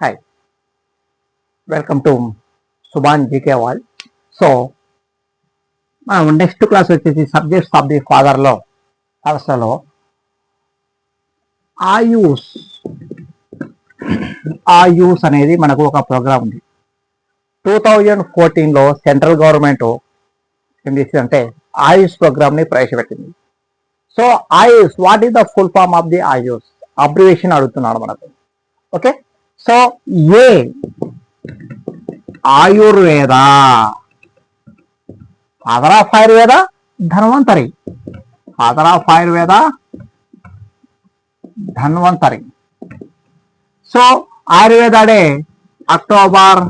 Hi, welcome to Subhan GK World. So, మనం next class వచ్చేసి subjects of the ఫాదర్లో అవసరంలో ఆయూస్ అనేది మనకు ఒక ప్రోగ్రామ్ ఉంది. 2014లో సెంట్రల్ గవర్నమెంట్ ఏం చేసిందంటే ఆయుష్ ప్రోగ్రామ్ని ప్రవేశపెట్టింది. So Ayush, what is the full form of the Ayush? Abbreviation అడుగుతున్నాడు మనకు. Okay, so A Ayurveda, father of Ayurveda Dhanvantari, father of Ayurveda Dhanvantari. So Ayurveda day October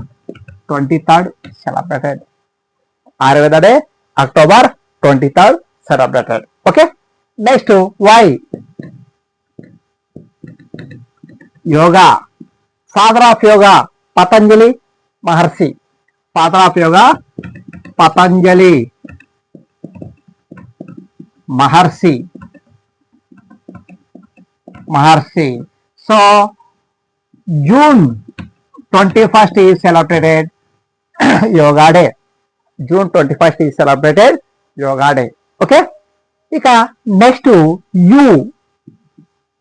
23rd celebrated. Ayurveda day October 23rd celebrated. Okay, next Y yoga, father of yoga Patanjali Maharshi, father of yoga Patanjali Maharshi. So June 21st is celebrated yoga day. June 21st is celebrated yoga day. Okay, ఇక next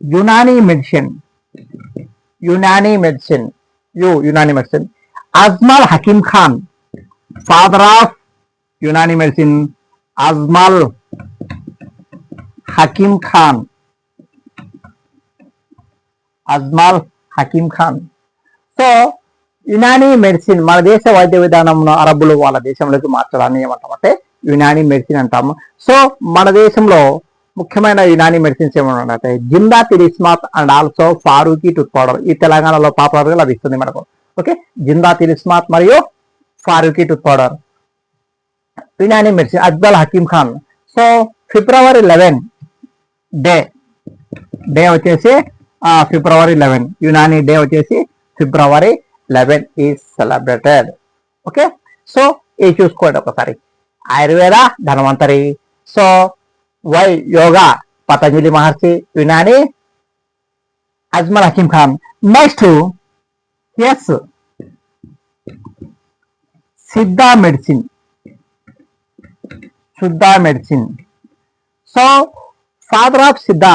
Unani medicine, Unani medicine. Unani medicine Ajmal Hakim Khan, father of Unani medicine Ajmal Hakim Khan, Ajmal Hakim Khan. So Unani medicine మన దేశ వైద్య విధానంలో అరబ్బులు వాళ్ళ దేశంలోకి మార్చడాన్ని ఏమంటామంటే Unani medicine అంటాము. సో మన దేశంలో ముఖ్యమైన యునానీ మెడిసిన్స్ ఏమన్నా అంటే Zinda Tilismath and also Farooqui tooth powder. ఈ తెలంగాణలో పాపులర్గా లభిస్తుంది మనకు. ఓకే, జిందా తిలిస్మాత్ మరియు Farooqui tooth powder Unani medicine Ajmal Hakim Khan. So February 11 day వచ్చేసి ఫిబ్రవరి 11, యునానీ డే వచ్చేసి February 11 is celebrated. Okay, so ఇది చూసుకోండి ఒకసారి. ఆయుర్వేద ధన్వంతరి, సో వై yoga Patanjali Maharshi, Unani Ajmal Hakim Khan. Next is Siddha medicine, శుద్ధ medicine. So father of Siddha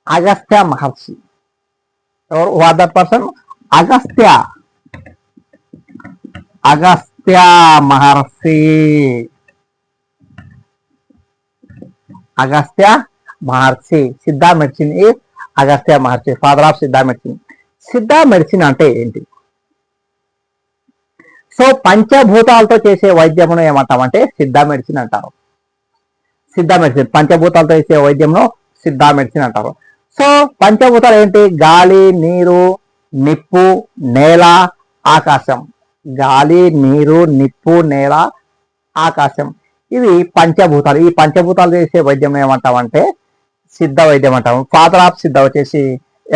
Agastya మహర్షి. ఎవరు that person? Agastya Maharshi, Agastya Maharshi. Siddha medicine is Agastya Maharshi, father of Siddha medicine. Siddha medicine అంటే ఏంటి? సో పంచభూతాలతో చేసే వైద్యమును ఏమంటామంటే సిద్ధా మెడిసిన్ అంటారు. సిద్ధా మెడిసిన్ పంచభూతాలతో చేసే వైద్యంలో సిద్ధా మెడిసిన్ అంటారు. సో పంచభూతాలు ఏంటి? గాలి, నీరు, నిప్పు, నేల, ఆకాశం. గాలి, నీరు, నిప్పు, నేల, ఆకాశం, ఇవి పంచభూతాలు. ఈ పంచభూతాలు చేసే వైద్యం ఏమంటామంటే సిద్ధ వైద్యం అంటాము. ఫాదర్ ఆఫ్ సిద్ధ వచ్చేసి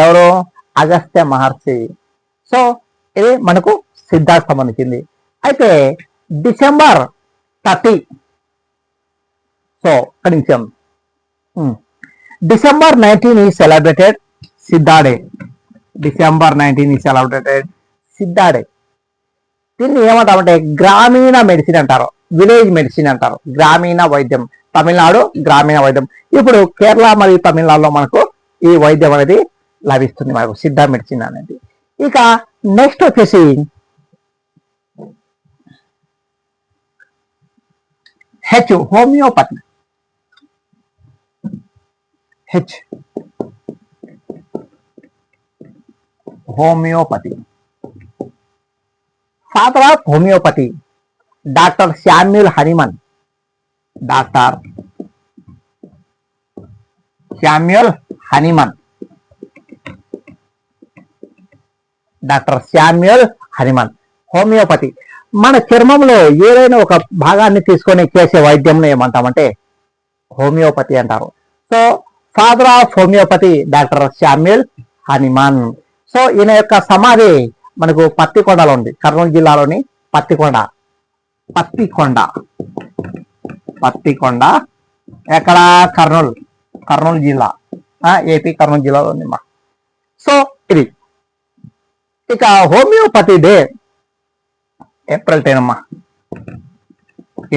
ఎవరు? అగస్త్య మహర్షి. సో ఇది మనకు సిద్ధాకు సంబంధించింది. అయితే డిసెంబర్ 30, సో ఒక నిమిషం, December 19 is celebrated Siddha day. December 19 is celebrated Siddha day. దీన్ని ఏమంటామంటే గ్రామీణ మెడిసిన్ అంటారు, విలేజ్ మెడిసిన్ అంటారు, గ్రామీణ వైద్యం. తమిళనాడు గ్రామీణ వైద్యం. ఇప్పుడు కేరళ మరియు తమిళనాడులో మనకు ఈ వైద్యం అనేది లభిస్తుంది మనకు, సిద్ధా మెడిసిన్ అనేది. ఇక నెక్స్ట్ వచ్చేసి homeopathy. Homeopathy, father of homeopathy doctor Samuel Hahnemann. Doctor Samuel Hahnemann, doctor Samuel Hahnemann. Homeopathy మన చర్మంలో ఏదైనా ఒక భాగాన్ని తీసుకొని చేసే వైద్యం ఏమంటామంటే హోమియోపతి అంటారు. So father of homeopathy doctor Samuel Hahnemann. So ఈయన యొక్క సమాధి మనకు పత్తికొండలో ఉంది, కర్నూలు జిల్లాలోని పత్తికొండ. ఎక్కడ? కర్నూలు జిల్లా, ఏపీ కర్నూలు జిల్లాలో ఉంది మా. సో ఇది ఇక హోమియోపతి డే ఏప్రిల్ 10 అమ్మా,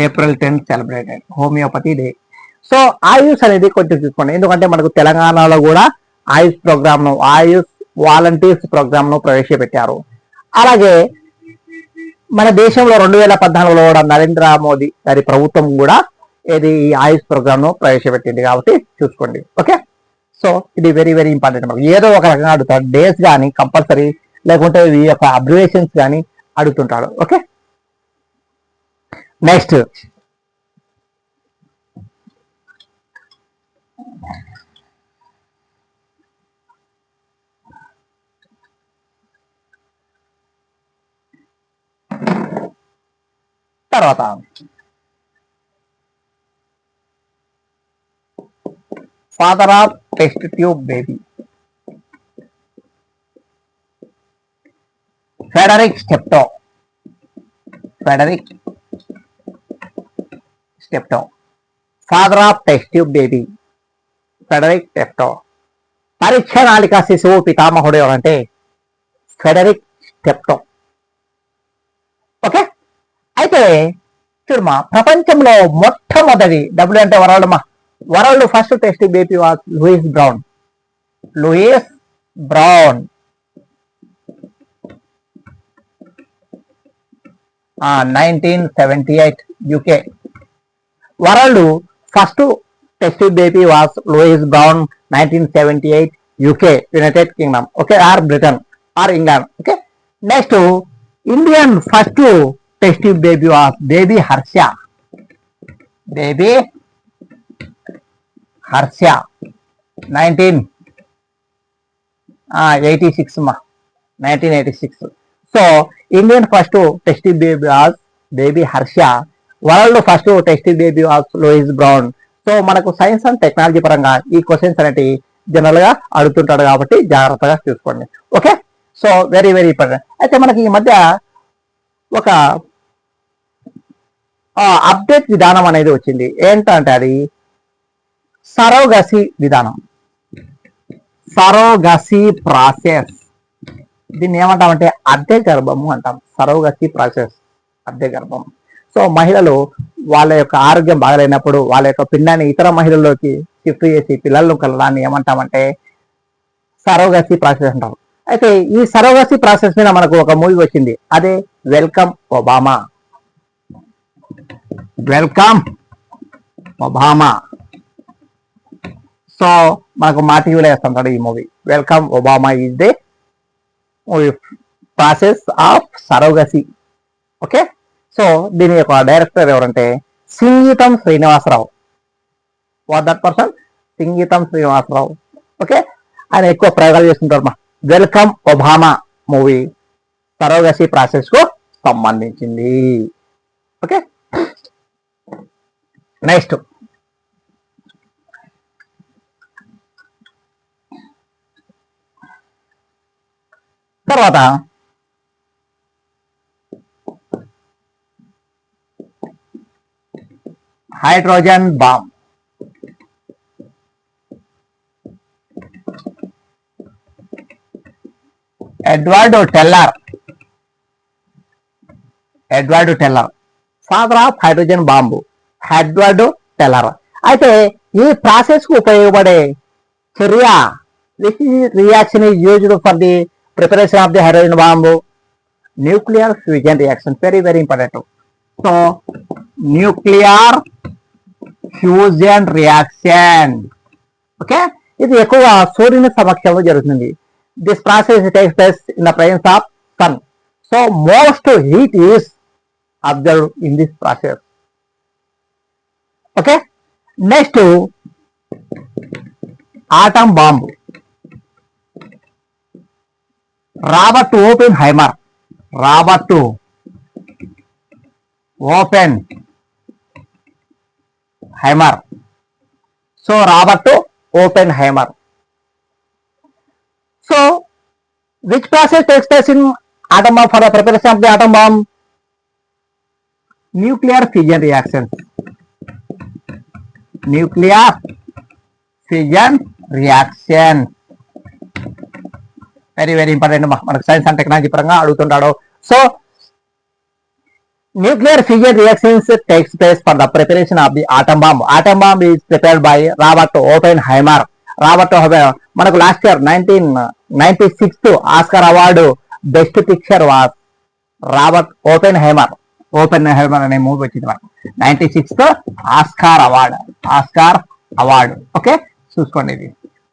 April 10 celebrated homeopathy day. So AYUSH అనేది కొంచెం చూసుకోండి, ఎందుకంటే మనకు తెలంగాణలో కూడా ఆయుష్ ప్రోగ్రామ్ ను, ఆయుష్ వాలంటీర్స్ ప్రోగ్రామ్ ను ప్రవేశపెట్టారు. అలాగే మన దేశంలో 2014లో కూడా నరేంద్ర మోదీ గారి ప్రభుత్వం కూడా ఇది ఈ ఆయుష్ ప్రోగ్రామ్ ను ప్రవేశపెట్టింది, కాబట్టి చూసుకోండి. ఓకే, సో ఇది వెరీ వెరీ ఇంపార్టెంట్. మనకు ఏదో ఒక రకంగా అడుగుతాడు, డేస్ కానీ కంపల్సరీ, లేకుంటే ఈ యొక్క అబ్రివేషన్స్ కానీ అడుగుతుంటాడు. ఓకే, నెక్స్ట్ తర్వాత father of test tube baby, Frederick Steptoe. Frederick Steptoe, father of test tube baby Frederick Steptoe. పరీక్ష నాళిక శిశువు పితామహుడు ఎవరంటే ఫ్రెడరిక్ స్టెప్టో. ఓకే, అయితే చూడమ్మా, ప్రపంచంలో మొట్టమొదటి డబ్ల్యూ అంటే వరల్డ్ మా, world first test baby was Louise Brown. Louise Brown 1978 UK. World first test baby was Louise Brown 1978 UK, United Kingdom. Okay, or Britain or England. Okay, next Indian first test baby was baby Harsha. Baby Harsha 1986 మా, 1986. So Indian first test baby was baby Harsha, world first test baby was Louise Brown. So మనకు science and technology పరంగా ఈ questions అనేవి general గా అడుగుతుంటాడు, కాబట్టి జాగ్రత్తగా చూసుకోండి. Okay, so very very important. అయితే మనకి ఈ మధ్య ఒక అప్డేట్ విధానం అనేది వచ్చింది. ఏంటంటే అది సరోగసి విధానం, సరోగసి ప్రాసెస్. దీన్ని ఏమంటామంటే అద్దె గర్భము అంటాం. సరోగసి ప్రాసెస్, అద్దె గర్భం. సో మహిళలు వాళ్ళ యొక్క ఆరోగ్యం బాగలేనప్పుడు వాళ్ళ యొక్క పిండాన్ని ఇతర మహిళల్లోకి షిఫ్ట్ చేసి పిల్లలను కలడాన్ని ఏమంటామంటే సరోగసి ప్రాసెస్ అంటాం. అయితే ఈ సరోగసి ప్రాసెస్ మీద మనకు ఒక మూవీ వచ్చింది, అదే welcome Obama. Welcome Obama. So మనకు మా టీవీలో వేస్తుంటాడు ఈ movie. Welcome Obama is the process of surrogacy. Okay, so దీని యొక్క డైరెక్టర్ ఎవరంటే Singeetam Srinivasa Rao. What that person? Singeetam Srinivasa Rao. Okay, ఆయన ఎక్కువ ప్రయోగాలు చేస్తుంటారు. మా welcome Obama movie surrogacy process కు సంబంధించింది. ఓకే, నెక్స్ట్ తర్వాత hydrogen bomb. Edward Teller, Edward Teller, father of hydrogen bomb Edward Teller. అయితే ఈ ప్రాసెస్ కు ఉపయోగపడే చర్య, which reaction is used for the preparation of the hydrogen bomb? Nuclear fusion reaction. Very very important. So nuclear fusion reaction. Okay, ఇది ఎక్కువగా సూర్యుని సమక్షంలో జరుగుతుంది. This process takes place in the presence of sun. So most heat is observed in this process. Okay, next atom bomb. Robert Oppenheimer, Robert Oppenheimer. So Robert Oppenheimer. So which process takes place in atom bomb for the preparation of the atom bomb? Nuclear fission reaction. Nuclear fission reaction. Very very important మనకు science and technology పరంగా అడుగుతుంటాడు. So nuclear fusion reactions takes place for the preparation of the atom bomb. Atom bomb is prepared by Robert Oppenheimer. Robert మనకు last year 1996 Oscar award best picture was Robert Oppenheimer. Oppenheimer అనే movie వచ్చింది మనకు 96 Oscar award. Okay చూసుకోండి ఇది.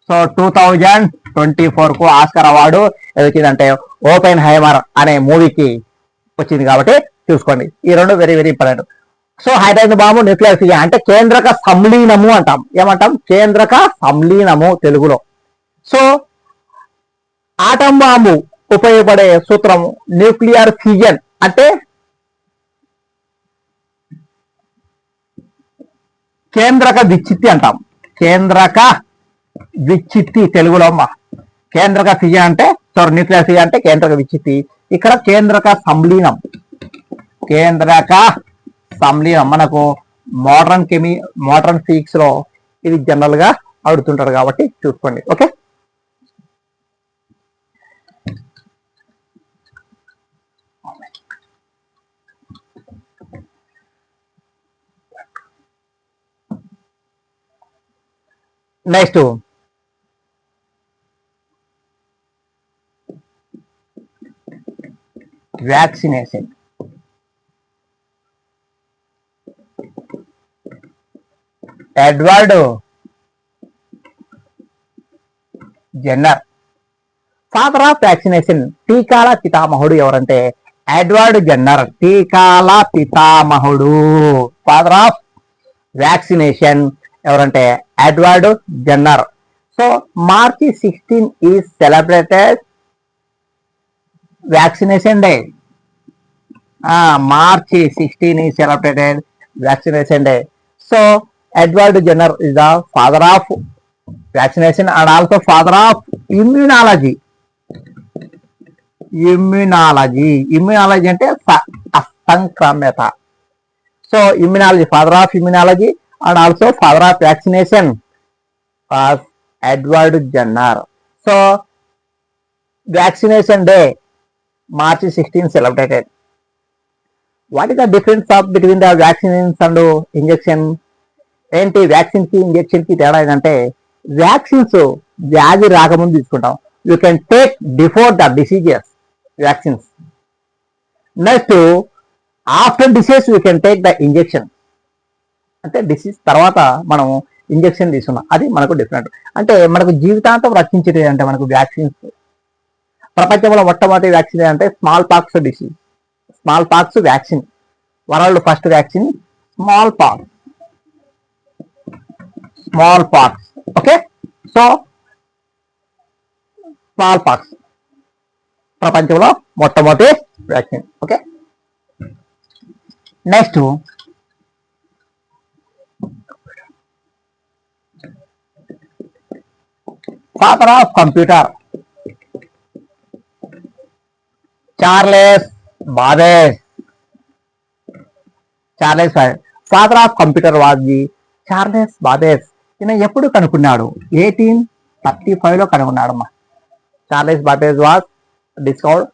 So 2024 Oscar award వచ్చిందంటే open హైమర్ అనే మూవీకి వచ్చింది కాబట్టి చూసుకోండి. ఈ రెండు very very important. So hydrogen bomb nuclear fusion అంటే కేంద్రక సంలీనము అంటాం. ఏమంటాం? కేంద్రక సంలీనము తెలుగులో. సో ఆటం బాంబు ఉపయోగపడే సూత్రం న్యూక్లియర్ ఫ్యూజన్ అంటే కేంద్రక విచ్చిత్తి అంటాం. కేంద్రక విచ్చిత్తి తెలుగులో అమ్మ. కేంద్రక ఫ్యూజన్ అంటే న్యూక్లియర్ ఫ్యూజన్ అంటే కేంద్రక విచ్చిత్తి. ఇక్కడ కేంద్రక సంలీనం. కేంద్రక సంలీనం మనకు మోడర్న్ ఫిజిక్స్ లో ఇది జనరల్ గా అడుగుతుంటారు కాబట్టి చూసుకోండి. Okay next vaccination. Edward Jenner father of vaccination. టీకాల పితామహుడు ఎవరంటే ఎడ్వర్డ్ జెన్నర్. టీకాల పితామహుడు ఫాదర్ ఆఫ్ వ్యాక్సినేషన్ ఎవరంటే Edward Jenner. So March 16 is celebrated vaccination day. March 16 is celebrated vaccination day. So Edward Jenner is the father of vaccination and also father of immunology. Immunology అంటే అసంక్రామ్యత. సో immunology, father of immunology and also father of vaccination was Edward Jenner. So vaccination day March 16 celebrated. What is the difference between the vaccines and injection? ఏంటి vaccine కి injection కి తేడా ఏంటంటే vaccines వ్యాధి రాకముందు తీసుకుంటాం. You can take before the diseases vaccines. Next after disease you can take the injection. అంటే disease తర్వాత మనం ఇంజెక్షన్ తీసుకున్నాం. అది మనకు డిఫరెంట్. అంటే మనకు జీవితాంతం రక్షించేది అంటే మనకు వ్యాక్సిన్స్. ప్రపంచంలో మొట్టమొదటి వ్యాక్సిన్ అంటే small pox disease. Small pox vaccine. World first vaccine small pox. Okay so small pox ప్రపంచంలో మొట్టమొదటి vaccine. Okay next father of computer Charles Babbage. Father of computer was the Charles Babbage. ఈయన ఎప్పుడు కనుక్కున్నాడు? 1835లో కనుక్కున్నాడు అమ్మా. Charles Babbage was discovered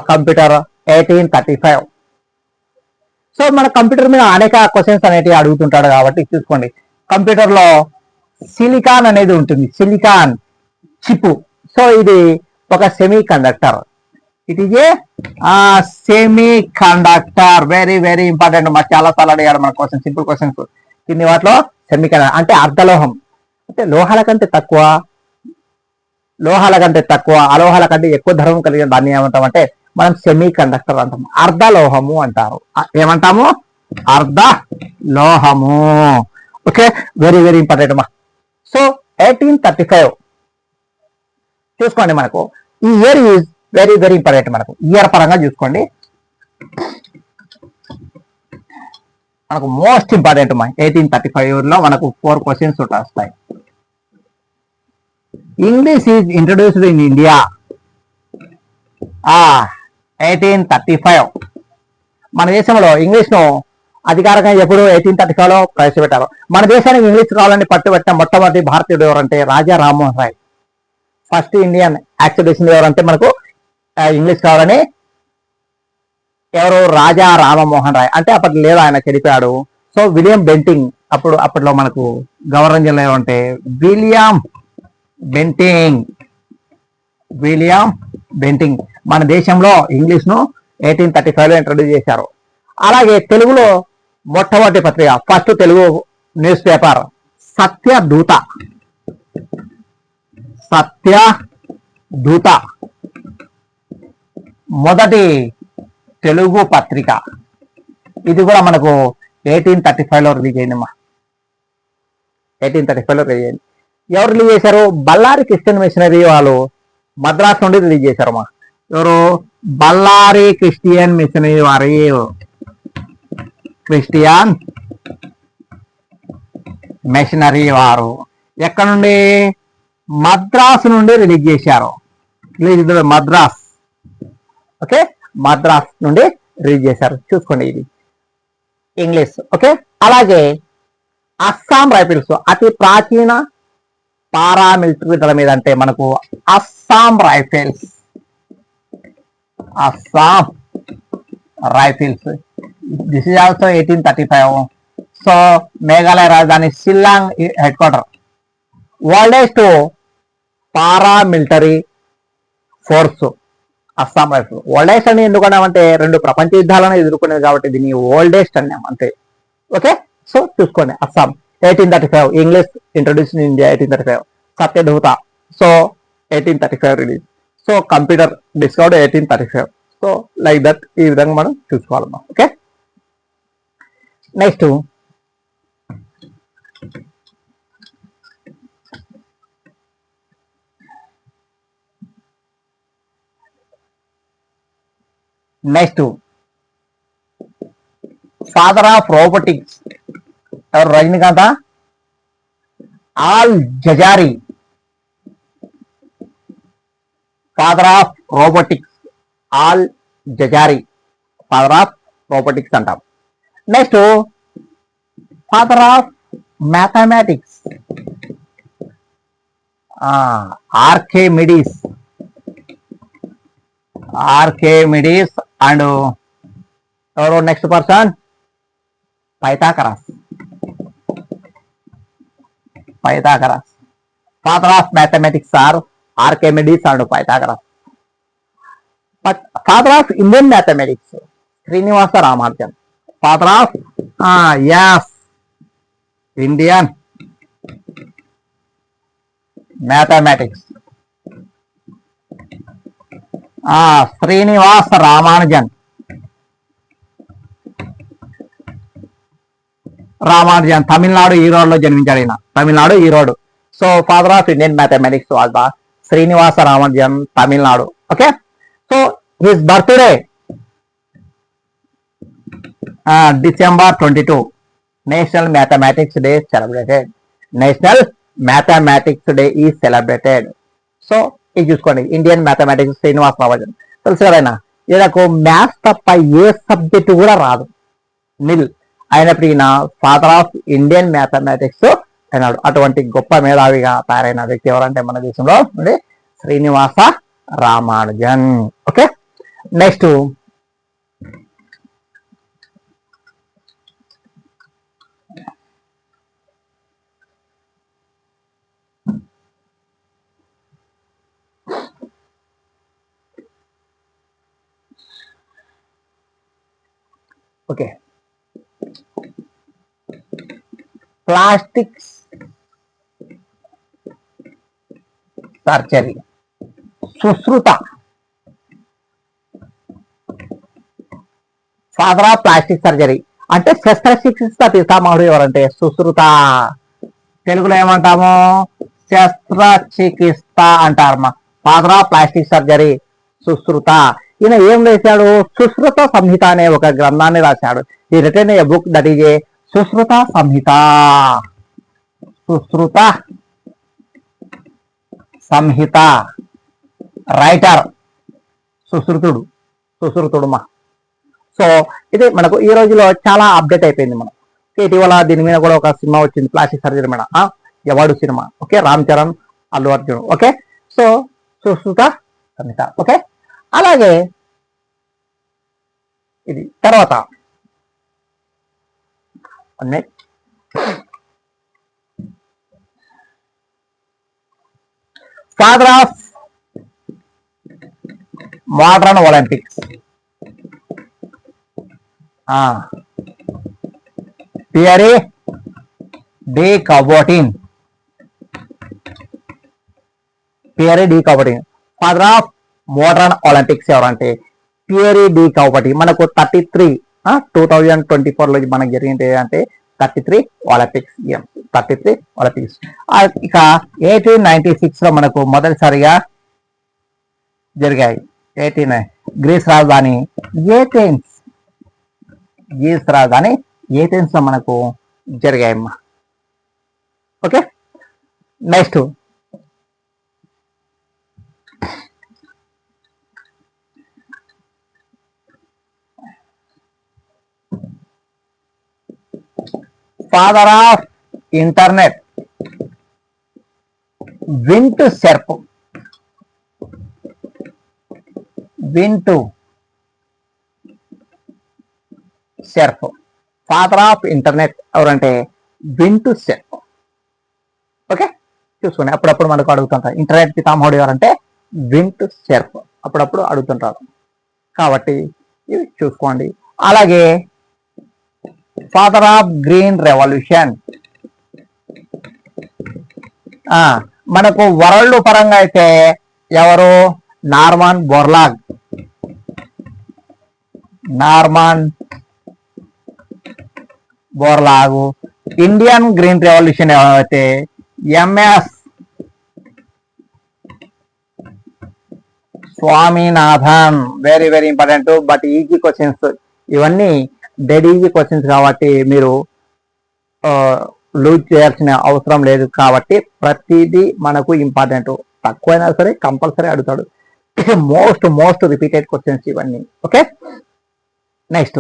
computer 1835. So మన computer మీద అనేక questions అనేటివి అడుగుతుంటాడు కాబట్టి చూసుకోండి. కంప్యూటర్ లో సిలికాన్ అనేది ఉంటుంది. Silicon chip. సో ఇది ఒక semi conductor. It is a semi conductor. Very very important. మాకు చాలా సార్లు అడిగాడు మన క్వశ్చన్, సింపుల్ క్వశ్చన్స్. కింది వాటిలో సెమీ కండక్టర్ అంటే అర్ధలోహం. అంటే లోహాల కంటే తక్కువ, అలోహాల కంటే ఎక్కువ ధర్మం కలిగిన దాన్ని ఏమంటాం అంటే మనం సెమీ కండక్టర్ అంటాం. అర్ధలోహము అంటారు. ఏమంటాము? అర్ధలోహము. ఓకే వెరీ వెరీ ఇంపార్టెంట్ అమ్మా. సో 1835 చూసుకోండి. మనకు ఈ year is very very important. మనకు ఇయర్ పరంగా చూసుకోండి. మనకు మోస్ట్ ఇంపార్టెంట్ అమ్మా. 1835 లో మనకు 4 క్వశ్చన్స్ వస్తాయి. English is introduced in India 1835. మన దేశంలో ఇంగ్లీష్ ను అధికారికంగా ఎప్పుడు 1835లో ప్రవేశపెట్టారు. మన దేశానికి ఇంగ్లీష్ కావాలని పట్టుబట్టిన మొట్టమొదటి భారతీయుడు ఎవరంటే Raja Rammohan Roy. First Indian accept చేసింది ఎవరంటే మనకు ఇంగ్లీష్ కావాలని ఎవరు రాజా రామమోహన్ రాయ్, అంటే అప్పట్లో లేదు, ఆయన చనిపోయాడు. సో విలియం బెంటింగ్ అప్పట్లో మనకు గవర్నర్ జనరల్ అంటే విలియం బెంటింగ్ మన దేశంలో ఇంగ్లీష్ ను 1835 లో ఇంట్రడ్యూస్ చేశారు. అలాగే తెలుగులో మొట్టమొదటి పత్రిక, first Telugu news paper Satyadoota మొదటి తెలుగు పత్రిక. ఇది కూడా మనకు 1835 లో రిలీజ్ అయిందమ్మా. 1835 లో రిలీజ్ అయింది. ఎవరు రిలీజ్ చేశారు? బళ్ళారి క్రిస్టియన్ మిషనరీ వాళ్ళు మద్రాస్ నుండి రిలీజ్ చేశారమ్మా. ఎవరు? బళ్ళారి క్రిస్టియన్ మిషనరీ వారు ఎక్కడ నుండి? మద్రాసు నుండి రిలీజ్ చేశారు. మద్రాస్, ఓకే, మద్రాస్ నుండి రిలీజ్ చేశారు. చూసుకోండి, ఇది ఇంగ్లీష్, ఓకే. అలాగే అస్సాం రైఫిల్స్ అతి ప్రాచీన పారామిలిటరీ దళం మీద అంటే మనకు Assam rifles this is also 1835. So Meghalaya రాజధాని Shillong head quarter. Oldest paramilitary force Assam rifles. Oldest అని ఎందుకన్నామంటే 2 ప్రపంచ యుద్ధాలను ఎదుర్కొనేది కాబట్టి దీన్ని ఓల్డెస్ట్ అన్నాం అంతే, ఓకే. సో చూసుకోండి, Assam 1835, English introduce in India 1835, Satyaduta so 1835 release. So computer discovered 1835. So like that, ఈ విధంగా మనం చూసుకోవాలమ్మా, okay. Next father of robotics ఎవరు? రజనీకాంత al Jazari, father of robotics al Jazari, father of robotics అంటాం. Next father of mathematics Archimedes and ఎవరు next person? Pythagoras. Father of mathematics are Archimedes and Pythagoras. Father of Indian mathematics Srinivasa Ramanujan. Father of Indian mathematics Srinivasa Ramanujan. Tamil Nadu ఈరోడ్లో జన్మించాడు ఈయన, Tamil Nadu Erode. So father of Indian mathematics was Srinivasa Ramanujan, Tamil Nadu, okay. So his birthday December 22, national mathematics day celebrated. National mathematics day is celebrated. So ఇది చూసుకోండి, Indian mathematics Srinivasa Ramanujan. తెలుసు కదైనా, ఈయనకు maths తప్ప ఏ subject కూడా రాదు, నిల్. అయినప్పుడు ఈయన ఫాదర్ ఆఫ్ ఇండియన్ మ్యాథమెటిక్స్ అయినాడు. అటువంటి గొప్ప మేధావిగా తయారైన వ్యక్తి ఎవరంటే మన దేశంలో Srinivasa Ramanujan, okay. Next okay, plastic surgery, Sushruta. Father of plastic surgery అంటే శస్త్రచికిత్స పితామహుడు ఎవరంటే సుశ్రుత. తెలుగులో ఏమంటాము? శస్త్రచికిత్స అంటారమ్మా. Father of plastic surgery Sushruta. ఈయన ఏం రాశాడు? సుశ్రుత సంహిత అనే ఒక గ్రంథాన్ని రాశాడు. He written a book that is a Sushruta Samhita. Sushruta Samhita, writer సుశ్రుతుడుమా. సో ఇది మనకు ఈ రోజులో చాలా అప్డేట్ అయిపోయింది. మనం ఇటీవల దీని మీద కూడా ఒక సినిమా వచ్చింది, ప్లాస్టిక్ సర్జరీ మీద, Evadu cinema, okay. Ram Charan, Allu Arjun, okay. So Sushruta Samhita. Okay, అలాగే ఇది తర్వాత father of modern Olympics, Pierre de Coubertin. Pierre de Coubertin father of modern Olympics ఎవరంటే పియరే డి కౌబోటిన్. మనకు 33 2024 లో మనకు జరిగింది అంటే 33 ఒలింపిక్స్ గేమ్స్, 33 ఒలింపిక్స్. ఇక 1896 లో మనకు మొదటిసారిగా జరిగాయి. 89 గ్రీస్ రాజధాని ఏథెన్స్, గ్రీస్ రాజధాని ఏథెన్స్ లో మనకు జరిగాయమ్మా. Okay, next father of internet Vint Cerf. Vint Cerf father of internet ఎవరంటే వింట్ సెర్ప్. ఓకే, చూసుకోండి, అప్పుడప్పుడు మనకు అడుగుతుంటారు ఇంటర్నెట్ పితామహుడు ఎవరంటే వింట్ సెర్ప్, అప్పుడప్పుడు అడుగుతుంటారు కాబట్టి ఇవి చూసుకోండి. అలాగే ఫాదర్ ఆఫ్ గ్రీన్ రెవల్యూషన్ మనకు వరల్డ్ పరంగా అయితే ఎవరు? Norman Borlaug. Norman Borlaug. Indian green revolution ఎవరైతే MS Swaminathan. Very very important, but easy questions ఇవన్నీ, డెడ్ ఈజీ క్వశ్చన్స్ కాబట్టి మీరు లూజ్ చేయాల్సిన అవసరం లేదు. కాబట్టి ప్రతిదీ మనకు ఇంపార్టెంట్, తక్కువైనా సరే కంపల్సరీ అడుగుతాడు. మోస్ట్ మోస్ట్ రిపీటెడ్ క్వశ్చన్స్ ఇవన్నీ. ఓకే, నెక్స్ట్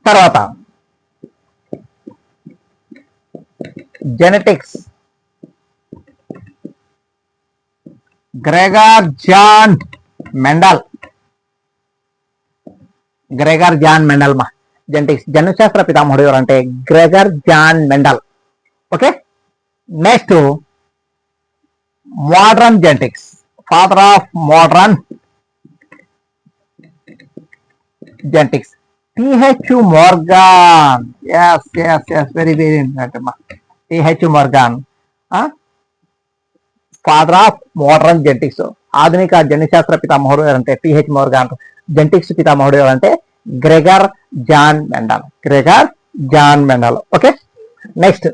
తర్వాత genetics. Gregor John Mendel. Gregor John Mendel మా జెనెటిక్స్ జన్యుశాస్త్ర పితామహుడు ఎవరంటే Gregor John Mendel. Okay, next modern genetics. Father of modern genetics PH Morgan. Yes yes yes, very very important అమ్మా. PH Morgan father of modern genetics. ఆధునిక జన్యుశాస్త్ర పితామహుడు ఎవరంటే పిహెచ్ మోర్గాన్. జెనెటిక్స్ పితామహుడు ఎవరంటే Gregor John Mendel. Gregor John Mendel. Okay, next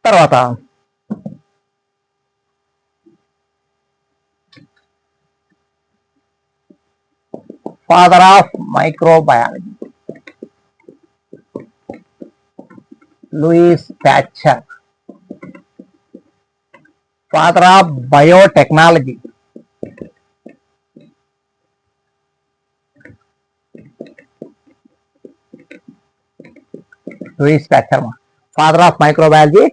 తర్వాత father of microbiology Louis Pasteur. Father of biotechnology Louis Pasteur. Father of microbiology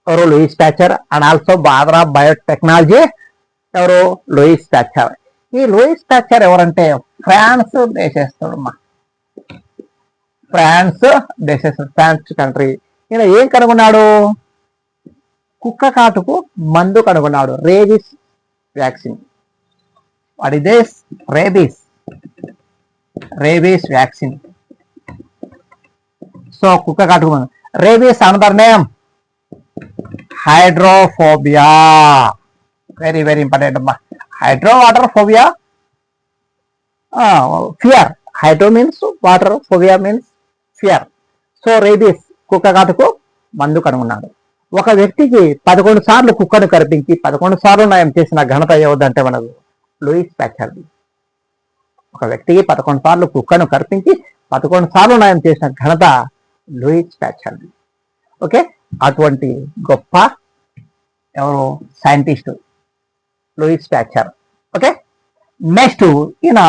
ఎవరు? Louis Pasteur. And also father of biotechnology ఎవరు? Louis Pasteur. ఈ Louis Pasteur ఎవరంటే France దేశస్తుడమ్మా. France దేశస్తుడు, France country. ఈయన ఏం కనుగొన్నాడు? కుక్క కాటుకు మందు కనుగొన్నాడు, rabies vaccine. What is this? Rabies. Rabies vaccine. So కుక్క కాటుకు మందు. Rabies another name hydrophobia. Very very important అమ్మా. Hydro water phobia, fear. Hydro means water, phobia means fear. So rabies కుక్క కాటుకు మందు కనుగొన్నాడు. ఒక వ్యక్తికి 11 సార్లు కుక్కను కరిపించి 11 సార్లు నయం చేసిన ఘనత ఏవద్దంటే మనకు లూయిస్ ప్యాచర్. ఒక వ్యక్తికి 11 సార్లు కుక్కను కరిపించి 11 సార్లు నయం చేసిన ఘనత లూయిస్ ప్యాచర్. ఓకే, అటువంటి గొప్ప ఎవరు? Scientist Louis Pasteur. Okay, next ఈయన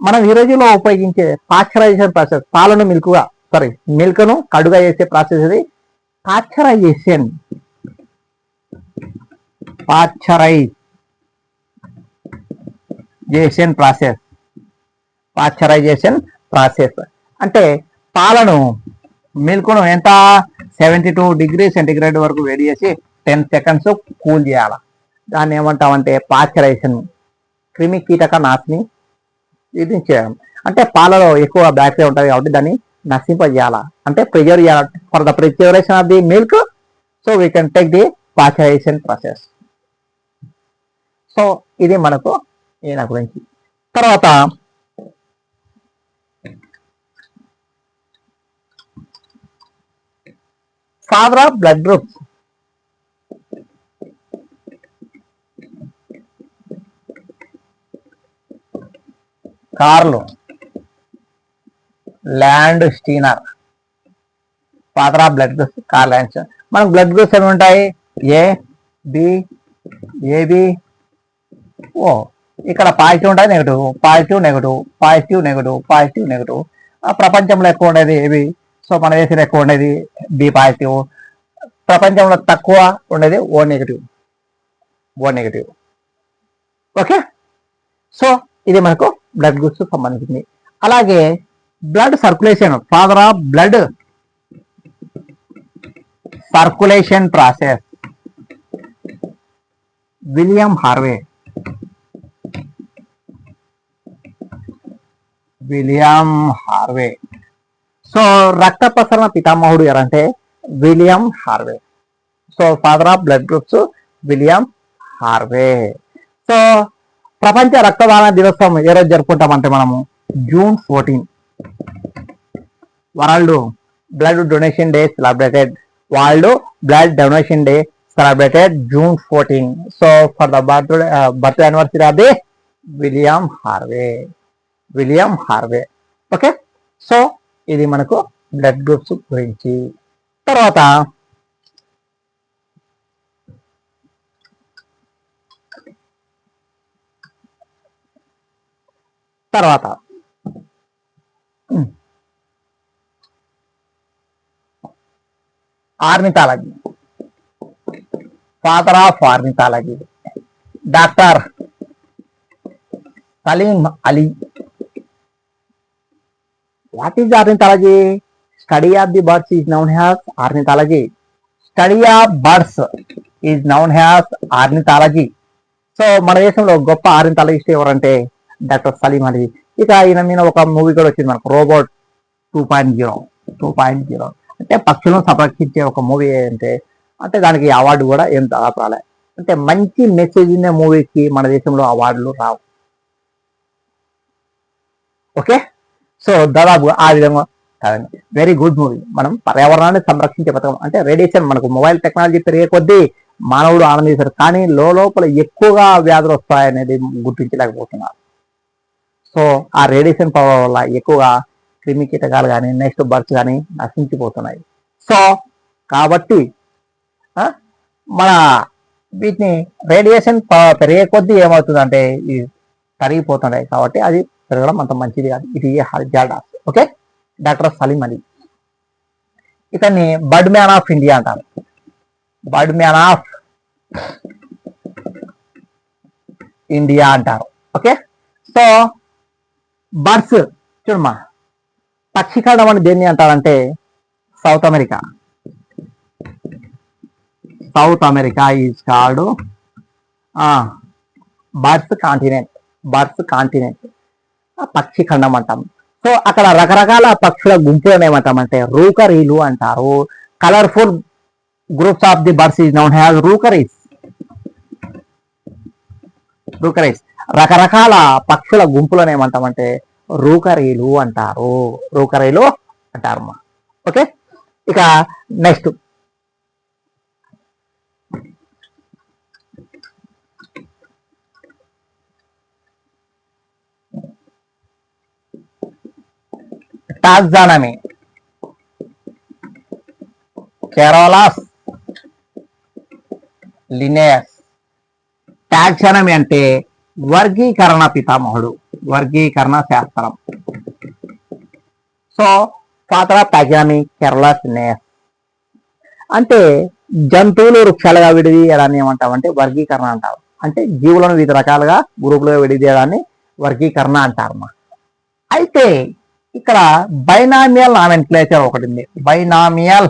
మనం ఈ రోజుల్లో ఉపయోగించే పాశ్చరైజేషన్ ప్రాసెస్, పాలను మిల్క్ను కడుగా చేసే ప్రాసెస్ ఇది పాశ్చరైజేషన్. పాశ్చరైజేషన్ ప్రాసెస్ అంటే పాలను మిల్క్ను ఎంత 72 డిగ్రీ సెంటిగ్రేడ్ వరకు వేడి చేసి 10 సెకండ్స్ కూల్ చేయాలి. దాన్ని ఏమంటామంటే పాశ్చరైజేషన్. క్రిమి కీటక నాశిని ఇది చేయడం అంటే పాలలో ఎక్కువ బ్యాక్టీరియా ఉంటుంది కాబట్టి దాన్ని నశింపజేయాలా అంటే ప్రిజర్వ్ చేయాలి for the preservation of the milk. So we can take the pasteurization process. సో ఇది మనకు ఈయన గురించి. తర్వాత father of blood groups. Karl Landsteiner, father of blood groups Karl Landsteiner. మనకు బ్లడ్ గ్రూప్స్ ఏమి ఉంటాయి? A B, AB, O. ఇక్కడ పాజిటివ్ ఉంటుంది, negative, positive negative, positive negative, positive negative. ప్రపంచంలో ఎక్కువ ఉండేది ఏబి, సో మన దేశంలో ఎక్కువ ఉండేది బి పాజిటివ్. ప్రపంచంలో తక్కువ ఉండేది ఓ నెగిటివ్. ఓకే, సో ఇది మనకు బ్లడ్ గ్రూప్స్ సంబంధించింది. అలాగే blood circulation, father of blood circulation process William Harvey. So రక్త ప్రసరణ పితామహుడు ఎవరంటే William Harvey. So father of blood groups William Harvey. So ప్రపంచ రక్తదాన దినోత్సవం ఏ రోజు జరుపుకుంటామంటే మనము June 14. World blood donation day celebrated. June 14. So for the birth anniversary of the William Harvey. Okay, so ఇది మనకు బ్లడ్ గ్రూప్స్ గురించి. తర్వాత ornithology, father of ornithology doctor Salim Ali. What is ornithology? Study of the birds is known has ornithology. So మన దేశంలో గొప్ప ornithologist ఎవరంటే doctor Salim Ali. ఇక ఈయన మీద ఒక మూవీ కూడా వచ్చింది మనకు, రోబోట్ 2.0. అంటే పక్షులను సంరక్షించే ఒక మూవీ అంటే దానికి అవార్డు కూడా ఏం దాదాపు రాలే. అంటే మంచి మెసేజ్ ఉన్న మూవీకి మన దేశంలో అవార్డులు రావు. ఓకే, సో దాదాపు ఆ విధంగా వెరీ గుడ్ మూవీ. మనం పర్యావరణాన్ని సంరక్షించే పథకం అంటే రేడియేషన్. మనకు మొబైల్ టెక్నాలజీ పెరిగే కొద్దీ మానవుడు ఆనందిస్తారు, కానీ లోపల ఎక్కువగా వ్యాధులు వస్తాయనేది గుర్తించలేకపోతున్నారు. సో ఆ రేడియేషన్ పవర్ వల్ల ఎక్కువగా క్రిమి కీటకాలు కానీ నెక్స్ట్ బర్డ్స్ కానీ నశించిపోతున్నాయి. సో కాబట్టి మన వీటిని రేడియేషన్ పెరిగే కొద్దీ ఏమవుతుందంటే ఇది తరిగిపోతున్నాయి. కాబట్టి అది పెరగడం అంత మంచిది కాదు. ఇది hazardous. Okay, doctor Salim Ali. ఇతన్ని బర్డ్ మ్యాన్ ఆఫ్ ఇండియా అంటారు. ఓకే, సో బర్డ్స్ చూడమ్మా, పక్షిఖండం అని దేన్ని అంటారంటే South America is called birds continent. పక్షిఖండం అంటాం. సో అక్కడ రకరకాల పక్షుల గుంపులను ఏమంటామంటే రూకరీలు అంటారు. Colourful groups of the birds is known as rookeries. రకరకాల పక్షుల గుంపులను ఏమంటామంటే రూకరీలు అంటారు. ఓకే, ఇక next taxonomy. Carolus Linnaeus. Taxonomy అంటే వర్గీకరణ పితామహుడు, వర్గీకరణ శాస్త్రం. So father of taxonomy కెర్లస్ నేస్. అంటే జంతువులు వృక్షాలుగా విడిదీయడాన్ని ఏమంటామంటే వర్గీకరణ అంటారు. అంటే జీవులను వివిధ రకాలుగా గ్రూపులుగా విడిదీయడాన్ని వర్గీకరణ అంటారు. అయితే ఇక్కడ బైనామియల్ నామెన్క్లేచర్ ఒకటి ఉంది. Binomial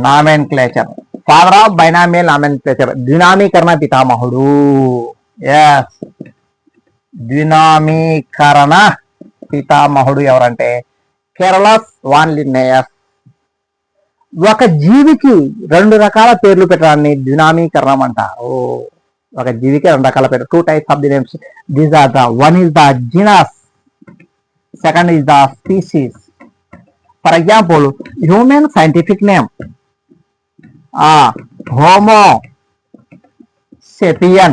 nomenclature, father of binomial nomenclature, ద్వినామీకరణ పితామహుడు. ఎస్, ద్వినామీకరణ పితామహుడు ఎవరంటే కెర్లస్ వాన్ లిన్నేయస్. ఒక జీవికి రెండు రకాల పేర్లు పెట్టడాన్ని ద్వినామీకరణం అంటారు. ఒక జీవికి రెండు రకాల పేర్లు, 2 types of the names. These are the one is the genus, second is the species. For example, human scientific name Homo sapien.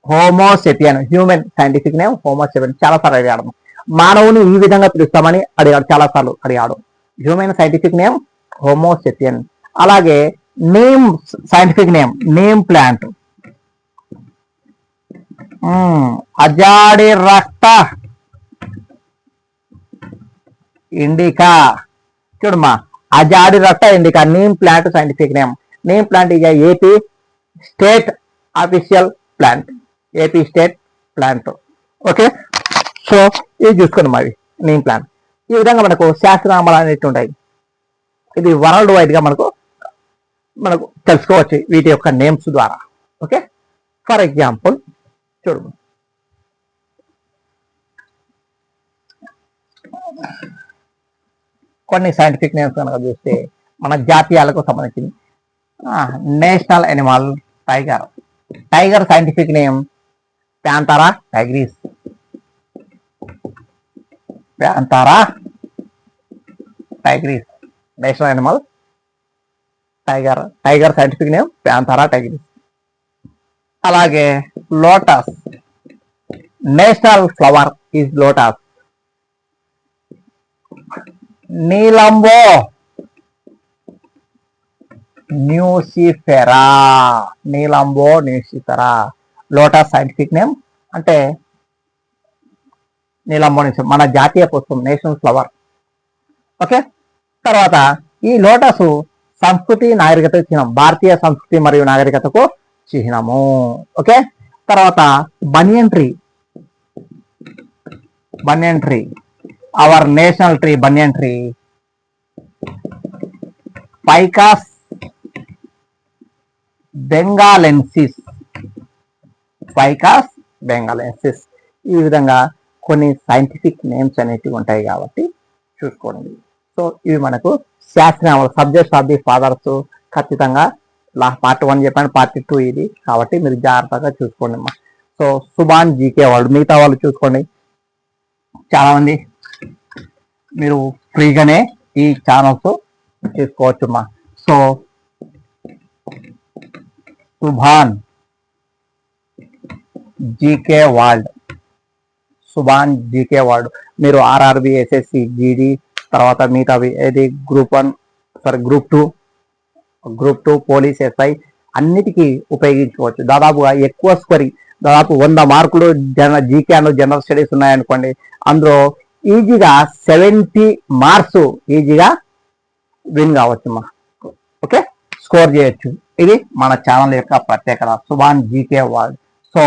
Homo sapien, human scientific name Homo sapien. చాలా సార్లు అడిగాడు, మానవుని ఈ విధంగా పిలుస్తామని అడిగాడు, చాలా సార్లు అడిగాడు. Human scientific name homo sapien. అలాగే name scientific name name plant Azadirachta indica. చూడమ్మా, అజాడిరక్ట ఇండికా name plant scientific name. Name plant ఇక AP state official plant, AP state plant. Okay, so ఇది చూసుకోండి మరి నేమ్ ప్లాంట్. ఈ విధంగా మనకు శాస్త్రనామాలు అనేవి ఉంటాయి. ఇది వరల్డ్ వైడ్ గా మనకు తెలుసుకోవచ్చు వీటి యొక్క నేమ్స్ ద్వారా. ఓకే, ఫర్ ఎగ్జాంపుల్ చూడు, కొన్ని సైంటిఫిక్ నేమ్స్ కనుక చూస్తే మన జాతీయాలకు సంబంధించింది. National animal tiger. Tiger scientific name Panthera tigris. Panthera tigris national animal tiger. Tiger scientific name Panthera tigris. అలాగే lotus, national flower is lotus. Nelumbo nucifera, Nelumbo nucifera. Lotus scientific name అంటే Nelumbo nucifera, మన జాతీయ పుష్పం, national flower. Okay, తర్వాత ఈ lotus సంస్కృతి నాగరికత చిహ్నం, భారతీయ సంస్కృతి మరియు నాగరికతకు చిహ్నము. ఓకే, తర్వాత బనియన్ tree. Banian tree our national tree, banian tree. Ficus bengalensis, Ficus bengalensis. ఈ విధంగా కొన్ని సైంటిఫిక్ నేమ్స్ అనేటివి ఉంటాయి కాబట్టి చూసుకోండి. సో ఇవి మనకు శాస్త్రనామాలు, సబ్జెక్ట్స్ ఆఫ్ ది ఫాదర్స్. ఖచ్చితంగా పార్ట్ 1 చెప్పాను, పార్ట్ 2 ఇది కాబట్టి మీరు జాగ్రత్తగా చూసుకోండి అమ్మా. సో సుభాన్ జీకే వాళ్ళు, మిగతా వాళ్ళు చూసుకోండి. చాలా మంది మీరు ఫ్రీగానే ఈ ఛానల్స్ చూసుకోవచ్చు అమ్మా. So Subhan GK world, Subhan GK world. మీరు ఆర్ఆర్బి, ఎస్ఎస్సి, జీడి, తర్వాత మిగతావి ఏది గ్రూప్ 1 గ్రూప్ 2 పోలీస్, ఎస్ఐ అన్నిటికీ ఉపయోగించుకోవచ్చు. దాదాపుగా ఎక్కువ స్కోరింగ్, దాదాపు 100 మార్కులు జీకే అండ్ జనరల్ స్టడీస్ ఉన్నాయనుకోండి, అందులో ఈజీగా 70 మార్క్స్ ఈజీగా విన్ కావచ్చు. ఓకే, స్కోర్ చేయొచ్చు. ఇది మన ఛానల్ యొక్క ప్రత్యేకత, Subhan GK world. So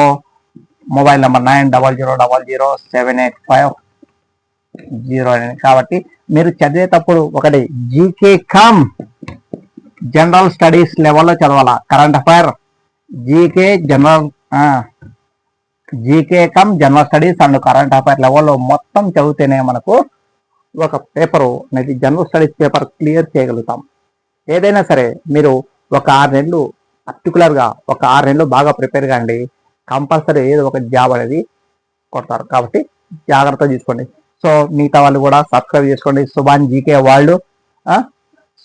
mobile number 9000007850 కాబట్టి మీరు చదివేటప్పుడు ఒకటి జీకే కమ్ జనరల్ స్టడీస్ లెవెల్లో చదవాలా. Current affair, GK general, GK come general studies and current affair లెవెల్లో మొత్తం చదివితేనే మనకు ఒక పేపరు అనేది జనరల్ స్టడీస్ పేపర్ క్లియర్ చేయగలుగుతాం. ఏదైనా సరే మీరు ఒక 6 నెలలు పర్టికులర్గా ఒక 6 నెలలు బాగా ప్రిపేర్ కాండి, కంపల్సరీ ఏదో ఒక జాబ్ అనేది కొడతారు. కాబట్టి జాగ్రత్త తీసుకోండి. సో మిగతా వాళ్ళు కూడా సబ్స్క్రైబ్ చేసుకోండి, Subhan GK world.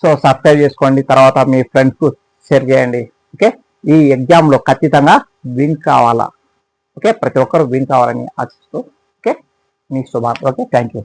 So subscribe చేసుకోండి, తర్వాత మీ ఫ్రెండ్స్కు షేర్ చేయండి. ఓకే, ఈ ఎగ్జామ్లో ఖచ్చితంగా విన్ కావాలా. ఓకే, ప్రతి ఒక్కరు విన్ కావాలని ఆశిస్తూ okay me Subhan. Okay, thank you.